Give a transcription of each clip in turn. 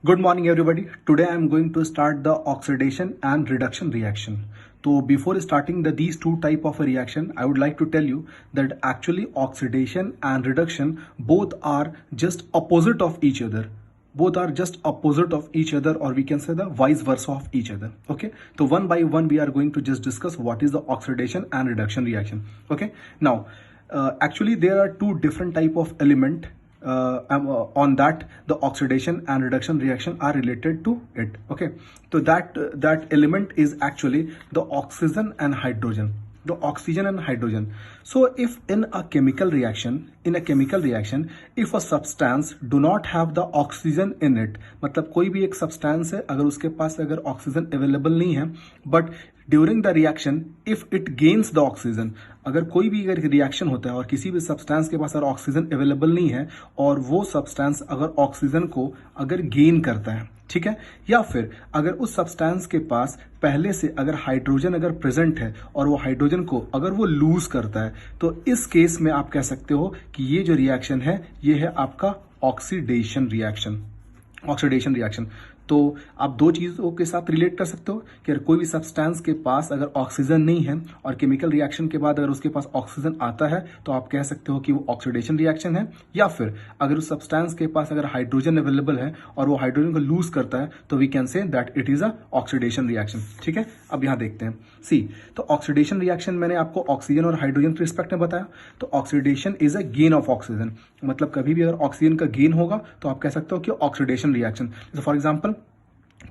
Good morning, everybody. Today I am going to start the oxidation and reduction reaction. So before starting these two type of a reaction, I would like to tell you that actually oxidation and reduction both are just opposite of each other. Both are just opposite of each other, or we can say the vice versa of each other. Okay, so one by one we are going to just discuss what is the oxidation and reduction reaction. Okay, now actually there are two different type of element on that the oxidation and reduction reaction are related to it. Okay, so that element is actually the oxygen and hydrogen. The oxygen and hydrogen. So if in a chemical reaction, if a substance do not have the oxygen in it, मतलब कोई भी एक substance है, अगर उसके पास अगर oxygen available नहीं है, but during the reaction if it gains the oxygen, अगर कोई भी अगर रिएक्शन होता है और किसी भी सब्सटेंस के पास अगर ऑक्सीजन अवेलेबल नहीं है और वो सब्सटेंस अगर ऑक्सीजन को अगर गेन करता है, ठीक है, या फिर अगर उस सब्सटेंस के पास पहले से अगर हाइड्रोजन अगर प्रेजेंट है और वो हाइड्रोजन को अगर वो लूज करता है, तो इस केस में आप कह सकते हो कि ये जो रिएक्शन है ये है आपका ऑक्सीडेशन रिएक्शन। ऑक्सीडेशन रिएक्शन तो आप दो चीजों के साथ रिलेट कर सकते हो कि अगर कोई भी सब्सटेंस के पास अगर ऑक्सीजन नहीं है और केमिकल रिएक्शन के बाद अगर उसके पास ऑक्सीजन आता है तो आप कह सकते हो कि वो ऑक्सीडेशन रिएक्शन है, या फिर अगर उस सब्सटेंस के पास अगर हाइड्रोजन अवेलेबल है और वो हाइड्रोजन को लूज करता है तो we can say that it is a oxidation reaction. ठीक है, अब यहां देखते हैं सी। तो ऑक्सीडेशन रिएक्शन मैंने आपको ऑक्सीजन और हाइड्रोजन के रिस्पेक्ट में बताया। तो oxidation is a gain of oxygen, मतलब कभी भी अगर ऑक्सीजन का गेन होगा तो आप कह सकते हो कि ऑक्सीडेशन रिएक्शन। फॉर एग्जाम्पल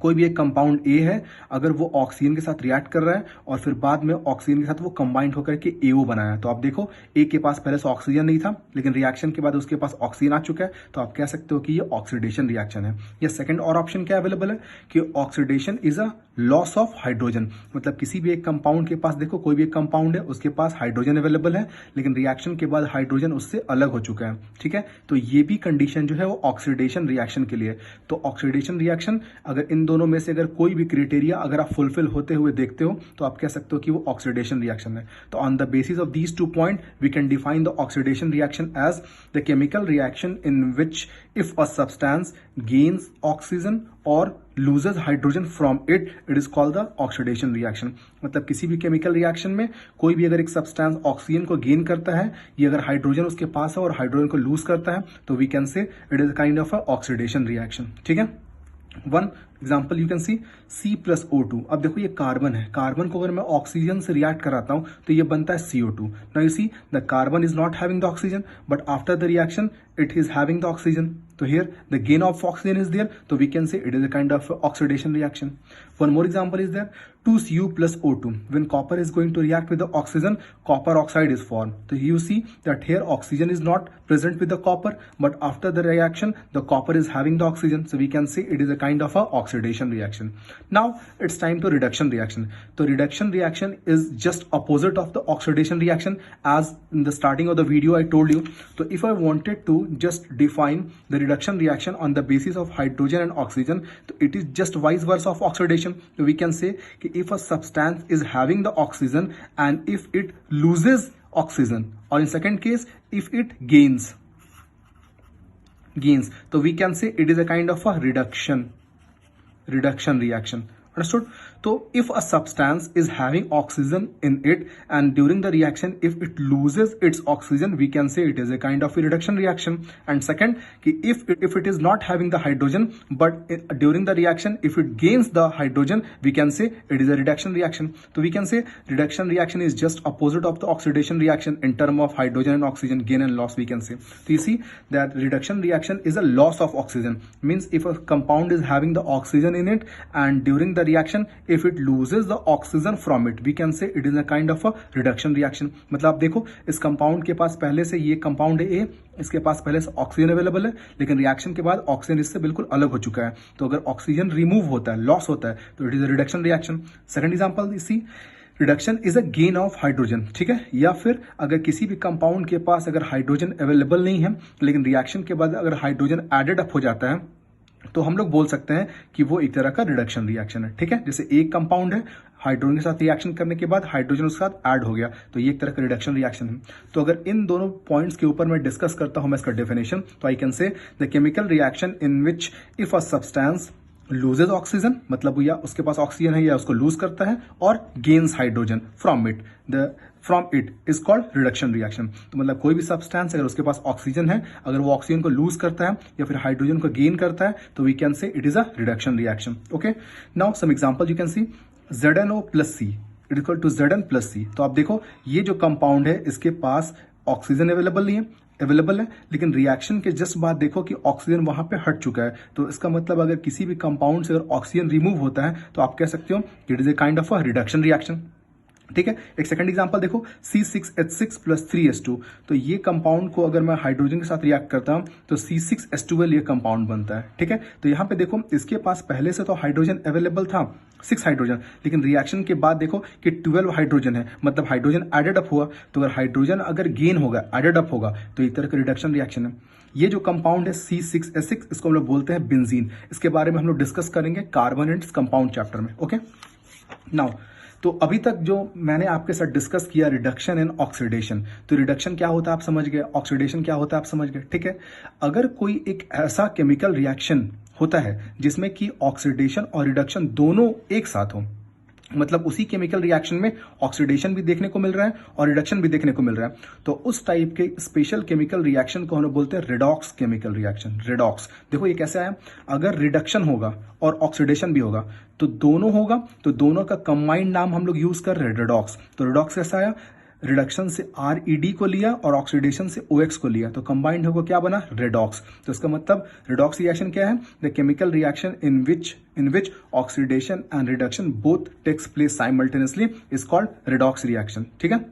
कोई भी एक कंपाउंड ए है, अगर वो ऑक्सीजन के साथ रिएक्ट कर रहा है और फिर बाद में ऑक्सीजन के साथ वो कंबाइंड होकर के एओ बनाया, तो आप देखो ए के पास पहले से ऑक्सीजन नहीं था लेकिन रिएक्शन के बाद उसके पास ऑक्सीजन आ चुका है, तो आप कह सकते हो कि ये ऑक्सीडेशन रिएक्शन है। या सेकंड और ऑप्शन क्या अवेलेबल है कि oxidation is a loss of hydrogen, मतलब किसी भी एक कंपाउंड के पास देखो कोई भी एक कंपाउंड है उसके पास हाइड्रोजन अवेलेबल है लेकिन रिएक्शन के बाद हाइड्रोजन उससे अलग हो चुका है। ठीक है, तो ये भी कंडीशन जो है वो ऑक्सीडेशन रिएक्शन के लिए। तो ऑक्सीडेशन रिएक्शन अगर इन दोनों में से अगर कोई भी क्राइटेरिया अगर आप फुलफिल होते हुए देखते हो तो आप कह सकते हो कि वो ऑक्सीडेशन रिएक्शन है। तो on the basis of these two point we can define the oxidation reaction as the chemical reaction in which if a substance gains oxygen or loses hydrogen from it, it is called the oxidation reaction. मतलब किसी भी chemical reaction में कोई भी अगर एक substance oxygen को gain करता है, ये अगर हाइड्रोजन उसके पास है और हाइड्रोजन को लूज करता है, तो we can say it is kind of a oxidation reaction. ठीक है, one example you can see C+O2। अब देखो ये कार्बन है, कार्बन को अगर मैं ऑक्सीजन से रिएक्ट कराता हूं तो ये बनता है CO2। Now you see the carbon is not having the oxygen but after the reaction it is having the oxygen, so here the gain of oxygen is there, so we can say it is a kind of oxidation reaction. One more example is there 2Cu plus O2. When copper is going to react with the oxygen, copper oxide is formed. So you see that here oxygen is not present with the copper, but after the reaction the copper is having the oxygen, so we can say it is a kind of a oxidation reaction. Now it's time to reduction reaction. So reduction reaction is just opposite of the oxidation reaction, as in the starting of the video I told you. So if I wanted to just define the reduction reaction on the basis of hydrogen and oxygen, so it is just vice versa of oxidation. So we can say if a substance is having the oxygen and if it loses oxygen, or in second case if it gains, so we can say it is a kind of a reduction reaction. Understood? So if a substance is having oxygen in it and during the reaction if it loses its oxygen, we can say it is a kind of a reduction reaction. And second, if it is not having the hydrogen but during the reaction if it gains the hydrogen, we can say it is a reduction reaction. So we can say reduction reaction is just opposite of the oxidation reaction in term of hydrogen and oxygen gain and loss, we can say. So you see that reduction reaction is a loss of oxygen, means if a compound is having the oxygen in it and during the reaction if it loses the oxygen from it, we can say it is a kind of a reduction reaction. मतलब आप देखो इस compound के पास पहले से ये compound है ए, इसके पास पहले से ऑक्सीजन अवेलेबल है लेकिन रिएक्शन के बाद ऑक्सीजन इससे बिल्कुल अलग हो चुका है, तो अगर ऑक्सीजन रिमूव होता है, लॉस होता है, तो it is a reduction reaction. Second example see reduction is a gain of hydrogen. ठीक है, या फिर अगर किसी भी कंपाउंड के पास अगर हाइड्रोजन अवेलेबल नहीं है लेकिन रिएक्शन के बाद अगर हाइड्रोजन एडेड अप हो जाता है, तो हम लोग बोल सकते हैं कि वो एक तरह का रिडक्शन रिएक्शन है। ठीक है, जैसे एक कंपाउंड है, हाइड्रोजन के साथ रिएक्शन करने के बाद हाइड्रोजन उसके साथ ऐड हो गया, तो ये एक तरह का रिडक्शन रिएक्शन है। तो अगर इन दोनों पॉइंट्स के ऊपर मैं डिस्कस करता हूं मैं इसका डेफिनेशन, तो I can say the chemical reaction in which if a substance loses oxygen, मतलब या उसके पास ऑक्सीजन है या उसको लूज करता है, और gains hydrogen from it is called reduction reaction. तो मतलब कोई भी सब्सटेंस अगर उसके पास ऑक्सीजन है, अगर वो ऑक्सीजन को लूज करता है या फिर हाइड्रोजन को गेन करता है, तो we can say it is a reduction reaction. Okay, now some example you can see ZnO plus C it equal to Zn plus C. तो आप देखो ये जो कंपाउंड है इसके पास ऑक्सीजन अवेलेबल है, लेकिन रिएक्शन के जस्ट बाद देखो कि ऑक्सीजन वहां पे हट चुका है। तो इसका मतलब अगर किसी भी कंपाउंड से अगर ऑक्सीजन रिमूव होता है तो आप कह सकते हो it is a kind of a reduction reaction. ठीक है, एक सेकंड एग्जांपल देखो C6H6 प्लस 3H2। तो ये कंपाउंड को अगर मैं हाइड्रोजन के साथ रिएक्ट करता हूं तो C6H12 ये कंपाउंड बनता है। ठीक है, तो यहां पे देखो इसके पास पहले से तो हाइड्रोजन अवेलेबल था 6 हाइड्रोजन, लेकिन रिएक्शन के बाद देखो कि 12 हाइड्रोजन है, मतलब हाइड्रोजन एडेड अप हुआ। तो अगर हाइड्रोजन अगर गेन होगा, एडेड अप होगा, तो एक तरह का रिडक्शन रिएक्शन है। ये जो कंपाउंड है C6H6 इसको हम लोग बोलते हैं बेंजीन। इसके बारे में हम लोग डिस्कस करेंगे कार्बन एंड कंपाउंड चैप्टर में। ओके, नाउ तो अभी तक जो मैंने आपके साथ डिस्कस किया रिडक्शन एंड ऑक्सीडेशन, तो रिडक्शन क्या होता है आप समझ गए, ऑक्सीडेशन क्या होता है आप समझ गए। ठीक है, अगर कोई एक ऐसा केमिकल रिएक्शन होता है जिसमें कि ऑक्सीडेशन और रिडक्शन दोनों एक साथ हो, मतलब उसी केमिकल रिएक्शन में ऑक्सीडेशन भी देखने को मिल रहा है और रिडक्शन भी देखने को मिल रहा है, तो उस टाइप के स्पेशल केमिकल रिएक्शन को हम लोग बोलते हैं रिडॉक्स केमिकल रिएक्शन। रिडॉक्स देखो ये कैसा है, अगर रिडक्शन होगा और ऑक्सीडेशन भी होगा तो दोनों होगा, तो दोनों का कंबाइंड नाम हम लोग यूज कर रहे हैं रिडॉक्स। तो रिडॉक्स कैसा आया, रिडक्शन से RED को लिया और ऑक्सीडेशन से OX को लिया, तो कंबाइंड होकर क्या बना, रिडॉक्स। तो इसका मतलब रिडॉक्स रिएक्शन क्या है, the chemical reaction in which oxidation and reduction both takes place simultaneously is called redox reaction. ठीक है,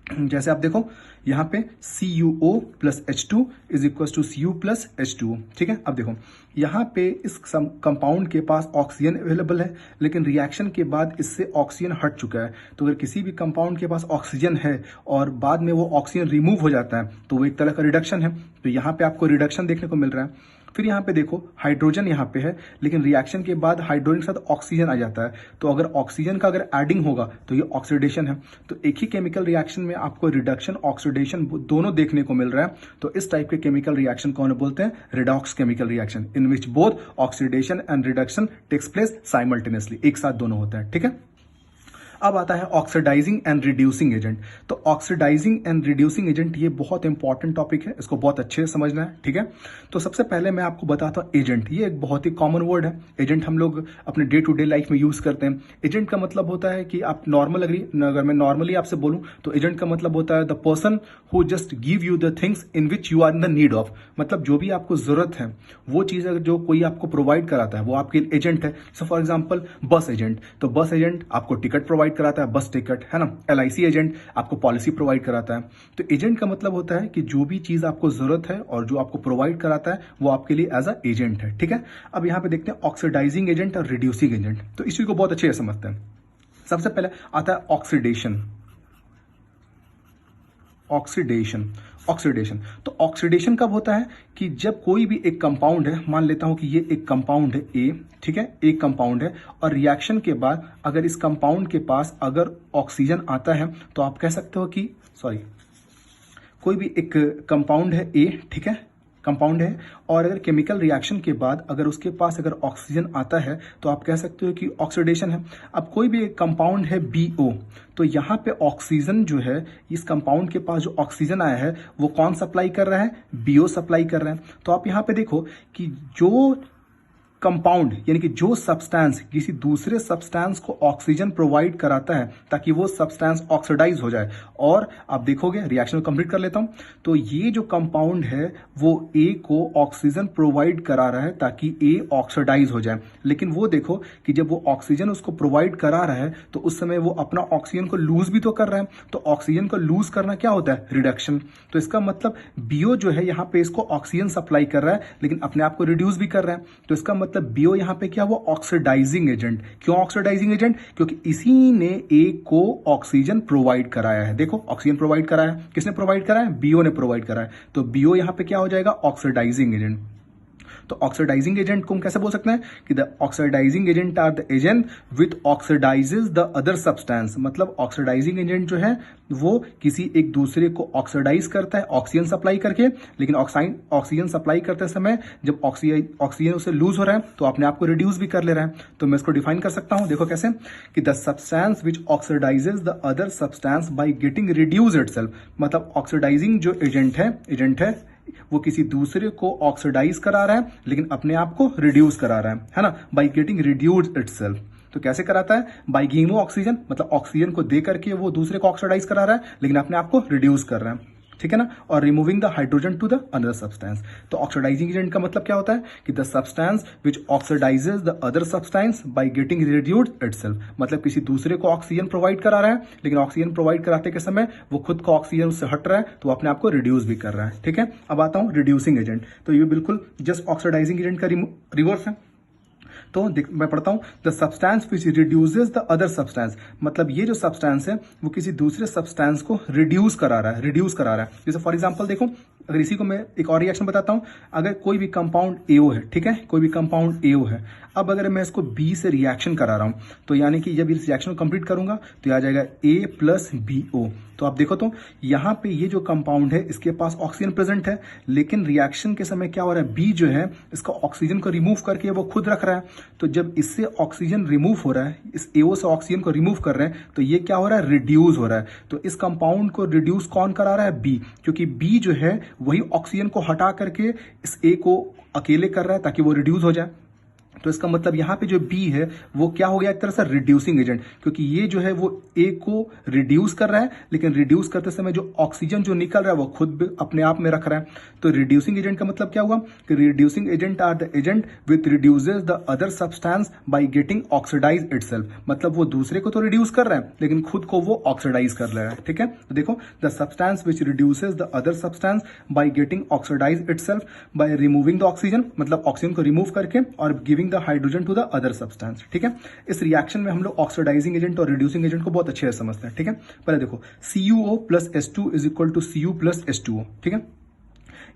जैसे आप देखो यहां पे CuO plus H2 is equal to Cu plus H2O। ठीक है, अब देखो यहां पे इस कंपाउंड के पास ऑक्सीजन अवेलेबल है, लेकिन रिएक्शन के बाद इससे ऑक्सीजन हट चुका है। तो अगर किसी भी कंपाउंड के पास ऑक्सीजन है और बाद में वो ऑक्सीजन रिमूव हो जाता है तो वो एक तरह का रिडक्शन है। तो यहां पे आपको रिडक्शन देखने को मिल रहा है। फिर यहाँ पे देखो हाइड्रोजन यहाँ पे है, लेकिन रिएक्शन के बाद हाइड्रोजन के साथ ऑक्सीजन आ जाता है, तो अगर ऑक्सीजन का अगर एडिंग होगा तो ये ऑक्सीडेशन है। तो एक ही केमिकल रिएक्शन में आपको रिडक्शन ऑक्सीडेशन दोनों देखने को मिल रहा है, तो इस टाइप के केमिकल रिएक्शन को हम बोलते हैं redox chemical reaction, in which both oxidation and reduction takes place simultaneously, एक साथ दोनों होता है। ठीक है, अब आता है ऑक्सीडाइजिंग एंड रिड्यूसिंग एजेंट। तो ऑक्सीडाइजिंग एंड रिड्यूसिंग एजेंट ये बहुत इंपॉर्टेंट टॉपिक है, इसको बहुत अच्छे से समझना है। ठीक है, तो सबसे पहले मैं आपको बताता हूं एजेंट। ये एक बहुत ही कॉमन वर्ड है, एजेंट हम लोग अपने डे टू डे लाइफ में यूज करते हैं। एजेंट का मतलब होता है कि आप अगर मैं नॉर्मली आपसे बोलूं तो एजेंट का मतलब होता है the person who just give you the things in which you are in the need of. मतलब जो भी आपको जरूरत है वो चीज जो कोई आपको प्रोवाइड कराता है वो आपके एजेंट है। सो फॉर एग्जाम्पल बस एजेंट, तो बस एजेंट आपको टिकट प्रोवाइड कराता है, बस टिकट है ना। LIC एजेंट आपको पॉलिसी प्रोवाइड कराता है। तो एजेंट का मतलब होता है कि जो भी चीज आपको जरूरत है और जो आपको प्रोवाइड कराता है वो आपके लिए एज अ एजेंट है। ठीक है, अब यहां पे देखते हैं ऑक्सीडाइजिंग एजेंट और रिड्यूसिंग एजेंट। तो इस चीज को बहुत अच्छे से समझते हैं। सबसे पहले आता है ऑक्सीडेशन। ऑक्सीडेशन तो ऑक्सीडेशन कब होता है कि जब कोई भी एक कंपाउंड है, मान लेता हूं कि ये एक कंपाउंड है A, ठीक है, एक कंपाउंड है, और रिएक्शन के बाद अगर इस कंपाउंड के पास अगर ऑक्सीजन आता है तो आप कह सकते हो कि कोई भी एक कंपाउंड है A, ठीक है, कंपाउंड है, और अगर केमिकल रिएक्शन के बाद अगर उसके पास अगर ऑक्सीजन आता है तो आप कह सकते हो कि ऑक्सीडेशन है। अब कोई भी एक कंपाउंड है BO, तो यहाँ पे ऑक्सीजन जो है, इस कंपाउंड के पास जो ऑक्सीजन आया है वो कौन सप्लाई कर रहा है, BO सप्लाई कर रहा है। तो आप यहाँ पे देखो कि जो कंपाउंड यानी कि जो सब्सटेंस किसी दूसरे सब्सटेंस को ऑक्सीजन प्रोवाइड कराता है ताकि वो सब्सटेंस ऑक्सीडाइज हो जाए, और आप देखोगे रिएक्शन को कंप्लीट कर लेता हूं, तो ये जो कंपाउंड है वो A को ऑक्सीजन प्रोवाइड करा रहा है ताकि A ऑक्सीडाइज हो जाए। लेकिन वो देखो कि जब वो ऑक्सीजन उसको प्रोवाइड करा रहा है तो उस समय वो अपना ऑक्सीजन को लूज भी तो कर रहा है। तो ऑक्सीजन को लूज करना क्या होता है, रिडक्शन। तो इसका मतलब BO जो है यहाँ पे इसको ऑक्सीजन सप्लाई कर रहा है लेकिन अपने आप को रिड्यूस भी कर रहा है। तो इसका मतलब BO यहां पे क्या हुआ, ऑक्सीडाइजिंग एजेंट। क्यों ऑक्सीडाइजिंग एजेंट, क्योंकि इसी ने A को ऑक्सीजन प्रोवाइड कराया है। देखो ऑक्सीजन प्रोवाइड कराया, किसने प्रोवाइड कराया, BO ने प्रोवाइड कराया। तो BO यहां पे क्या हो जाएगा, ऑक्सीडाइजिंग एजेंट। तो ऑक्सीडाइजिंग एजेंट को हम कैसे बोल सकते हैं कि the oxidizing agent are the agent with oxidizes the other substance. मतलब ऑक्सीडाइजिंग एजेंट जो है वो किसी एक दूसरे को ऑक्सीडाइज करता है ऑक्सीजन सप्लाई करके, लेकिन ऑक्सीजन सप्लाई करते समय जब ऑक्सीजन उसे लूज हो रहा है तो अपने आप को रिड्यूस भी कर ले रहा है। तो मैं इसको डिफाइन कर सकता हूं, देखो कैसे कि the substance which oxidizes the other substance by getting reduce itself. मतलब ऑक्सीडाइजिंग जो एजेंट है वो किसी दूसरे को ऑक्सीडाइज करा रहा है लेकिन अपने आप को रिड्यूस करा रहा है ना, बाय गेटिंग रिड्यूस्ड इटसेल्फ। तो कैसे कराता है? बाय गिविंग ऑक्सीजन, मतलब ऑक्सीजन को दे करके वो दूसरे को ऑक्सीडाइज करा रहा है लेकिन अपने आप को रिड्यूस कर रहा है, ठीक है ना। और removing the hydrogen to the other substance. तो ऑक्सीडाइजिंग एजेंट का मतलब क्या होता है कि the substance which oxidizes the other substance by getting reduced itself. मतलब किसी दूसरे को ऑक्सीजन प्रोवाइड करा रहा है लेकिन ऑक्सीजन प्रोवाइड कराते के समय वो खुद को ऑक्सीजन उससे हट रहा है तो अपने आप को रिड्यूस भी कर रहा है, ठीक है। अब आता हूं रिड्यूसिंग एजेंट। तो ये बिल्कुल जस्ट ऑक्सीडाइजिंग एजेंट का रिवर्स है। तो मैं पढ़ता हूं the substance which reduces the other substance. मतलब ये जो सब्सटेंस है वो किसी दूसरे सब्सटेंस को रिड्यूस करा रहा है। जैसे फॉर एग्जांपल देखो, अगर इसी को मैं एक और रिएक्शन बताता हूं। अगर कोई भी कंपाउंड AO है, ठीक है, कोई भी कंपाउंड AO है, अब अगर मैं इसको B से रिएक्शन करा रहा हूं तो यानी कि जब इस रिएक्शन को कंप्लीट करूंगा तो आ जाएगा A प्लस BO। तो आप देखो तो यहां पे ये जो कंपाउंड है इसके पास ऑक्सीजन प्रेजेंट है लेकिन रिएक्शन के समय क्या हो रहा है, B जो है इसका ऑक्सीजन को रिमूव करके वो खुद रख रहा है। तो जब इससे ऑक्सीजन रिमूव हो रहा है, इस AO से ऑक्सीजन को रिमूव कर रहे हैं तो ये क्या हो रहा है, रिड्यूस हो रहा है। तो इस कंपाउंड को रिड्यूस कौन करा रहा है, B, क्योंकि B जो है वही ऑक्सीजन को हटा करके इस A को अकेले कर रहा है ताकि वो रिड्यूस हो जाए। तो इसका मतलब यहाँ पे जो B है वो क्या हो गया, एक तरह से रिड्यूसिंग एजेंट, क्योंकि ये जो है वो A को रिड्यूस कर रहा है लेकिन रिड्यूस करते समय जो ऑक्सीजन जो निकल रहा है वो खुद भी अपने आप में रख रहा है। तो रिड्यूसिंग एजेंट का मतलब क्या हुआ कि reducing agent are the agent with reduces the other substance by getting oxidize itself. मतलब वो दूसरे को तो रिड्यूस कर रहा है लेकिन खुद को वो ऑक्सीडाइज कर रहा है, ठीक है। तो देखो the substance which reduces the other substance by getting oxidize itself by removing the oxygen. मतलब ऑक्सीजन को रिमूव करके और giving the hydrogen to the other substance, ठीक है। इस रिएक्शन में हम लोग ऑक्सीडाइजिंग एजेंट और रिड्यूसिंग एजेंट को बहुत अच्छे से समझते हैं, ठीक है। पहले देखो CuO plus H2 is equal to Cu plus H2O, ठीक है।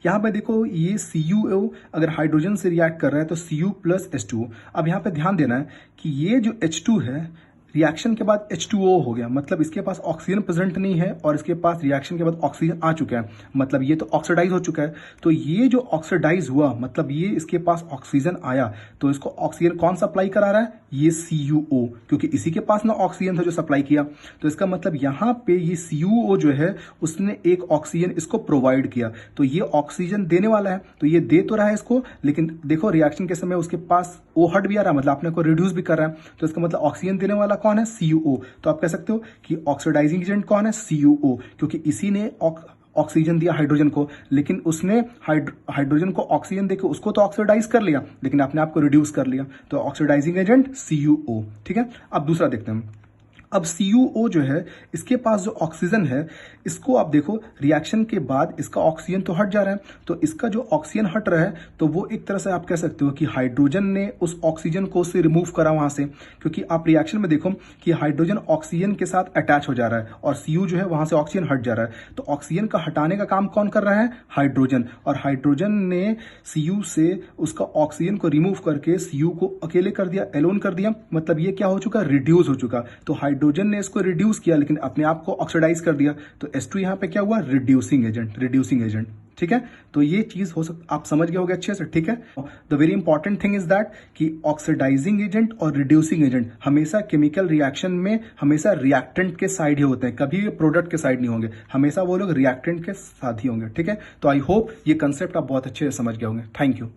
यहां पे देखो ये CuO अगर हाइड्रोजन से रिएक्ट कर रहा है तो Cu प्लस H2O। अब यहां पे ध्यान देना है कि ये जो H2 है रिएक्शन के बाद H2O हो गया, मतलब इसके पास ऑक्सीजन प्रेजेंट नहीं है और इसके पास रिएक्शन के बाद ऑक्सीजन आ चुका है, मतलब ये तो ऑक्सीडाइज हो चुका है। तो ये जो ऑक्सीडाइज हुआ मतलब ये इसके पास ऑक्सीजन आया तो इसको ऑक्सीजन कौन सप्लाई करा रहा है, ये CuO, क्योंकि इसी के पास ना ऑक्सीजन था जो सप्लाई किया। तो इसका मतलब यहाँ पे ये CuO जो है उसने एक ऑक्सीजन इसको प्रोवाइड किया, तो ये ऑक्सीजन देने वाला है, तो ये दे तो रहा है इसको, लेकिन देखो रिएक्शन के समय उसके पास O हट भी आ रहा है, मतलब अपने को रिड्यूस भी कर रहा है। तो इसका मतलब ऑक्सीजन देने वाला कौन है, CuO। तो आप कह सकते हो कि ऑक्सीडाइजिंग एजेंट कौन है, CuO, क्योंकि इसी ने ऑक्सीजन दिया हाइड्रोजन को, लेकिन उसने हाइड्रोजन को ऑक्सीजन देकर उसको तो ऑक्सीडाइज कर लिया लेकिन अपने आप को रिड्यूस कर लिया। तो ऑक्सीडाइजिंग एजेंट CuO, ठीक है। अब दूसरा देखते हैं। अब CuO जो है इसके पास जो ऑक्सीजन है इसको आप देखो रिएक्शन के बाद इसका ऑक्सीजन तो हट जा रहा है, तो इसका जो ऑक्सीजन हट रहा है तो वो एक तरह से आप कह सकते हो कि हाइड्रोजन ने उस ऑक्सीजन को उससे रिमूव करा वहां से, क्योंकि आप रिएक्शन में देखो कि हाइड्रोजन ऑक्सीजन के साथ अटैच हो जा रहा है और Cu जो है वहां से ऑक्सीजन हट जा रहा है। तो ऑक्सीजन का हटाने का काम कौन कर रहा है, हाइड्रोजन, और हाइड्रोजन ने Cu से उसका ऑक्सीजन को रिमूव करके Cu को अकेले कर दिया, एलोन कर दिया, मतलब ये क्या हो चुका, रिड्यूस हो चुका। तो हाइड्रोजन ने इसको रिड्यूस किया लेकिन अपने आप को ऑक्सीडाइज कर दिया, तो H2 यहां पे क्या हुआ, रिड्यूसिंग एजेंट, ठीक है। तो ये चीज हो सकता आप समझ गए होगे अच्छे से, ठीक है। The very important thing is that कि ऑक्सीडाइजिंग एजेंट और रिड्यूसिंग एजेंट हमेशा केमिकल रिएक्शन में हमेशा रिएक्टेंट के साइड ही होते हैं, कभी भी प्रोडक्ट के साइड नहीं होंगे, हमेशा वो लोग रिएक्टेंट के साथ ही होंगे, ठीक है। तो आई होप ये कंसेप्ट आप बहुत अच्छे से समझ गए होंगे। Thank you.